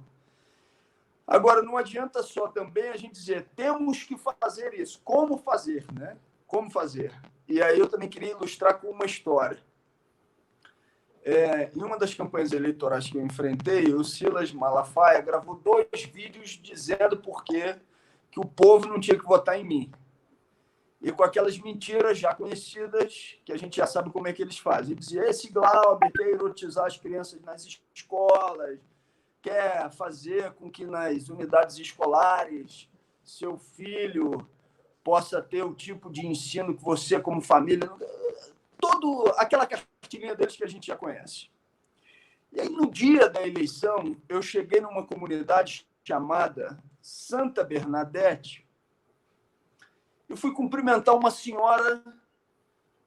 Agora, não adianta só também a gente dizer temos que fazer isso. Como fazer, né? Como fazer? E aí eu também queria ilustrar com uma história. Em uma das campanhas eleitorais que eu enfrentei, o Silas Malafaia gravou 2 vídeos dizendo por que o povo não tinha que votar em mim. E com aquelas mentiras já conhecidas, que a gente já sabe como é que eles fazem. Ele dizia, esse Glauber quer erotizar as crianças nas escolas, quer fazer com que nas unidades escolares seu filho possa ter o tipo de ensino que você, como família... Toda aquela cartilhinha deles que a gente já conhece. E aí, no dia da eleição, eu cheguei numa comunidade chamada Santa Bernadette e fui cumprimentar uma senhora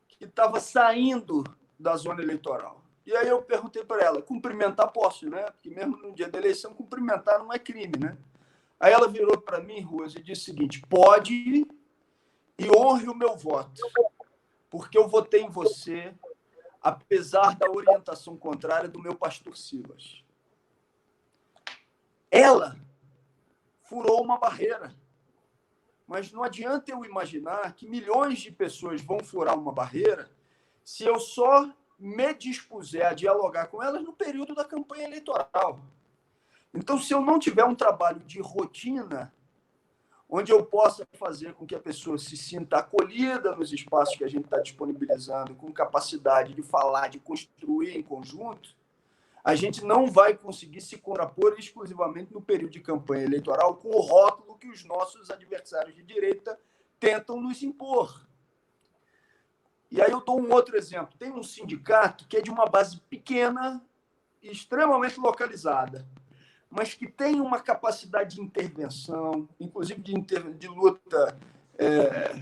que estava saindo da zona eleitoral. E aí eu perguntei para ela, cumprimentar posso, né? Porque mesmo no dia da eleição, cumprimentar não é crime, né? Aí ela virou para mim, Rose, e disse o seguinte, pode e honre o meu voto, porque eu votei em você, apesar da orientação contrária do meu pastor Silas. Ela furou uma barreira. Mas não adianta eu imaginar que milhões de pessoas vão furar uma barreira se eu só me dispuser a dialogar com elas no período da campanha eleitoral. Então, se eu não tiver um trabalho de rotina, onde eu possa fazer com que a pessoa se sinta acolhida nos espaços que a gente está disponibilizando, com capacidade de falar, de construir em conjunto, a gente não vai conseguir se contrapor exclusivamente no período de campanha eleitoral com o rótulo que os nossos adversários de direita tentam nos impor. E aí eu dou um outro exemplo. Tem um sindicato que é de uma base pequena e extremamente localizada, mas que tem uma capacidade de intervenção, inclusive de luta,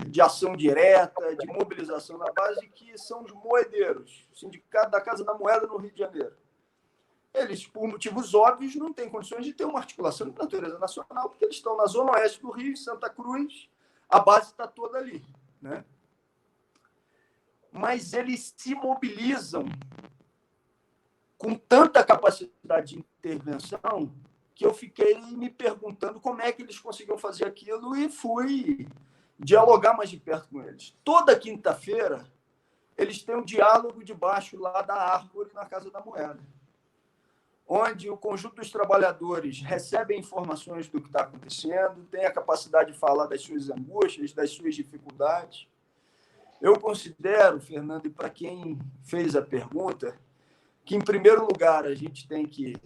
de ação direta, de mobilização na base, que são os moedeiros, o Sindicato da Casa da Moeda no Rio de Janeiro. Eles, por motivos óbvios, não têm condições de ter uma articulação de natureza nacional, porque eles estão na zona oeste do Rio, em Santa Cruz, a base está toda ali, né? Mas eles se mobilizam com tanta capacidade de intervenção que eu fiquei me perguntando como é que eles conseguiam fazer aquilo e fui dialogar mais de perto com eles. Toda quinta-feira, eles têm um diálogo debaixo lá da árvore na Casa da Moeda, onde o conjunto dos trabalhadores recebem informações do que está acontecendo, tem a capacidade de falar das suas angústias, das suas dificuldades. Eu considero, Fernando, e para quem fez a pergunta, que, em primeiro lugar, a gente tem que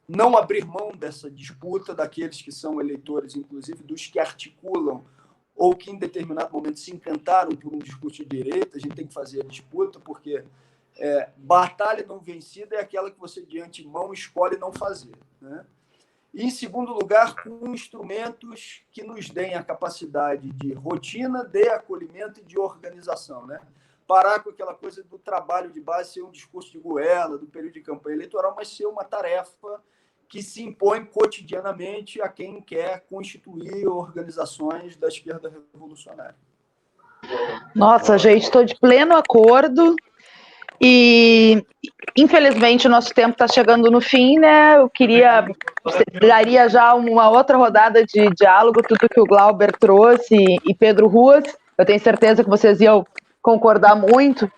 não abrir mão dessa disputa daqueles que são eleitores, inclusive dos que articulam ou que, em determinado momento, se encantaram por um discurso de direita. A gente tem que fazer a disputa, porque batalha não vencida é aquela que você, de antemão, escolhe não fazer, né? E, em segundo lugar, com instrumentos que nos deem a capacidade de rotina, de acolhimento e de organização, né? Parar com aquela coisa do trabalho de base ser um discurso de goela, do período de campanha eleitoral, mas ser uma tarefa que se impõe cotidianamente a quem quer constituir organizações da esquerda revolucionária. Nossa, gente, estou de pleno acordo. E, infelizmente, o nosso tempo está chegando no fim, né? Eu daria já uma outra rodada de diálogo, tudo que o Glauber trouxe e Pedro Ruas. Eu tenho certeza que vocês iam concordar muito,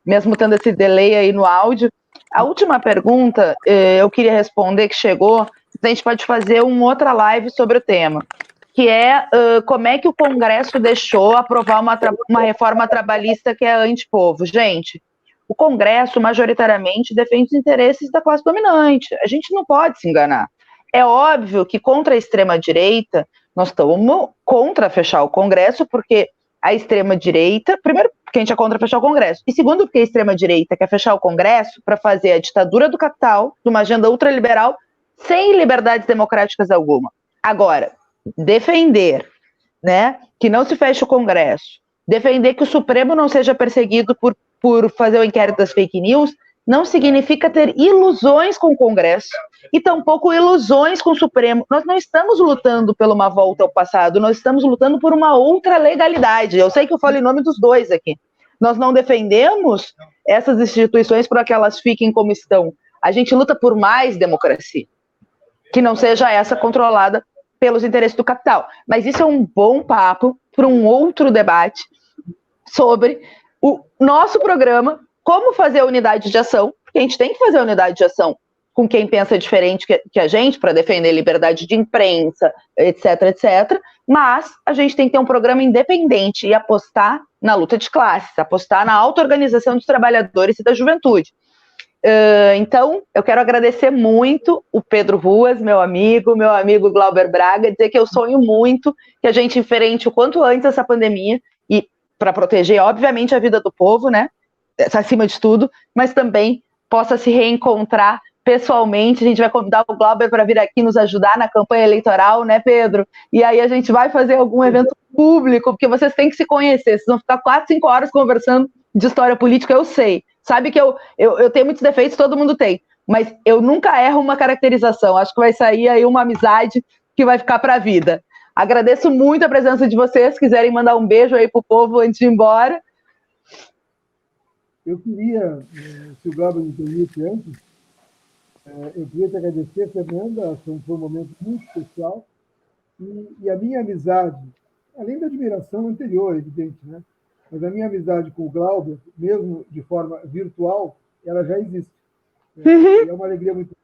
mesmo tendo esse delay aí no áudio. A última pergunta eu queria responder, que chegou, a gente pode fazer uma outra live sobre o tema, que é como é que o Congresso deixou aprovar uma reforma trabalhista que é antipovo. Gente, o Congresso, majoritariamente, defende os interesses da classe dominante. A gente não pode se enganar. É óbvio que contra a extrema-direita, nós estamos contra fechar o Congresso, porque a extrema-direita, primeiro, porque a gente é contra fechar o Congresso, e segundo, porque a extrema-direita quer fechar o Congresso para fazer a ditadura do capital, de uma agenda ultraliberal, sem liberdades democráticas alguma. Agora, defender, né, que não se feche o Congresso, defender que o Supremo não seja perseguido por fazer o inquérito das fake news, não significa ter ilusões com o Congresso e tampouco ilusões com o Supremo. Nós não estamos lutando por uma volta ao passado, nós estamos lutando por uma outra legalidade. Eu sei que eu falo em nome dos dois aqui. Nós não defendemos essas instituições para que elas fiquem como estão. A gente luta por mais democracia, que não seja essa controlada pelos interesses do capital. Mas isso é um bom papo para um outro debate sobre o nosso programa, como fazer a unidade de ação, porque a gente tem que fazer unidade de ação com quem pensa diferente que a gente, para defender liberdade de imprensa, etc, etc, mas a gente tem que ter um programa independente e apostar na luta de classes, apostar na auto-organização dos trabalhadores e da juventude. Então, eu quero agradecer muito o Pedro Ruas, meu amigo Glauber Braga, dizer que eu sonho muito que a gente enfrente o quanto antes essa pandemia, e para proteger, obviamente, a vida do povo, né, acima de tudo, mas também possa se reencontrar pessoalmente. A gente vai convidar o Glauber para vir aqui nos ajudar na campanha eleitoral, né, Pedro? E aí a gente vai fazer algum evento público, porque vocês têm que se conhecer, vocês vão ficar 4, 5 horas conversando de história política, eu sei. Sabe que eu tenho muitos defeitos, todo mundo tem, mas eu nunca erro uma caracterização. Acho que vai sair aí uma amizade que vai ficar para a vida. Agradeço muito a presença de vocês. Se quiserem mandar um beijo aí pro povo antes de ir embora. Eu queria, se o Glauber me permite antes, eu queria te agradecer, Fernanda, foi um momento muito especial, e a minha amizade, além da admiração anterior, evidente, né? Mas a minha amizade com o Glauber, mesmo de forma virtual, ela já existe. E é uma alegria muito.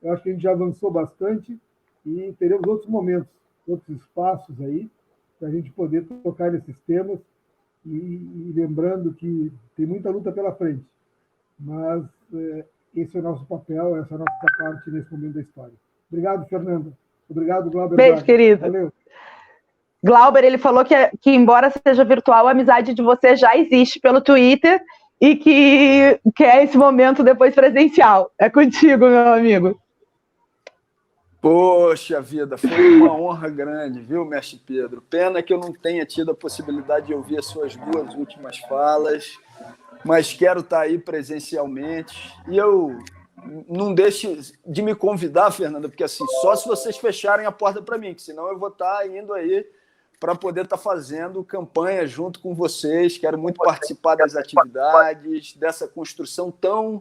Eu acho que a gente já avançou bastante e teremos outros momentos, outros espaços aí, para a gente poder tocar nesses temas e lembrando que tem muita luta pela frente. Mas esse é o nosso papel, essa é a nossa parte nesse momento da história. Obrigado, Fernanda. Obrigado, Glauber. Beijo, querido. Valeu. Glauber, ele falou que embora seja virtual, a amizade de você já existe pelo Twitter e que é esse momento depois presencial. É contigo, meu amigo. Poxa vida, foi uma honra grande, viu, mestre Pedro? Pena que eu não tenha tido a possibilidade de ouvir as suas 2 últimas falas, mas quero estar aí presencialmente. E eu não deixe de me convidar, Fernanda, porque assim, só se vocês fecharem a porta para mim, que senão eu vou estar indo aí para poder estar fazendo campanha junto com vocês. Quero muito participar das atividades, dessa construção tão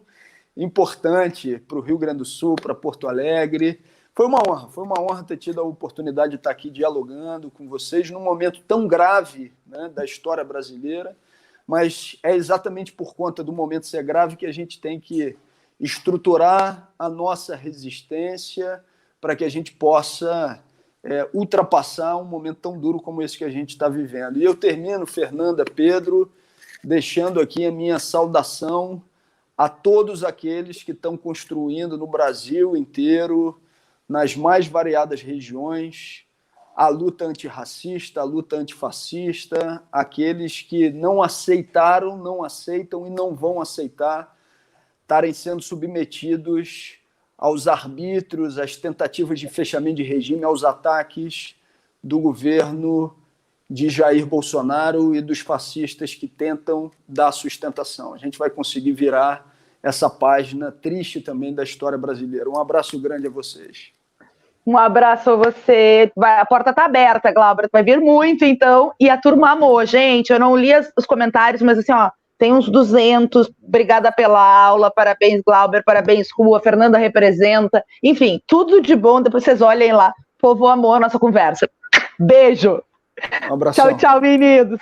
importante para o Rio Grande do Sul, para Porto Alegre. Foi uma honra ter tido a oportunidade de estar aqui dialogando com vocês num momento tão grave, né, da história brasileira, mas é exatamente por conta do momento ser grave que a gente tem que estruturar a nossa resistência para que a gente possa ultrapassar um momento tão duro como esse que a gente está vivendo. E eu termino, Fernanda, Pedro, deixando aqui a minha saudação a todos aqueles que estão construindo no Brasil inteiro, nas mais variadas regiões, a luta antirracista, a luta antifascista, aqueles que não aceitaram, não aceitam e não vão aceitar estarem sendo submetidos aos arbítrios, às tentativas de fechamento de regime, aos ataques do governo de Jair Bolsonaro e dos fascistas que tentam dar sustentação. A gente vai conseguir virar essa página triste também da história brasileira. Um abraço grande a vocês. Um abraço a você. A porta está aberta, Glauber. Vai vir muito, então. E a turma amou. Gente, eu não li os comentários, mas assim, ó, tem uns 200. Obrigada pela aula. Parabéns, Glauber. Parabéns, Rua. Fernanda representa. Enfim, tudo de bom. Depois vocês olhem lá. O povo amou a nossa conversa. Beijo. Um abraço. Tchau, tchau, meninos.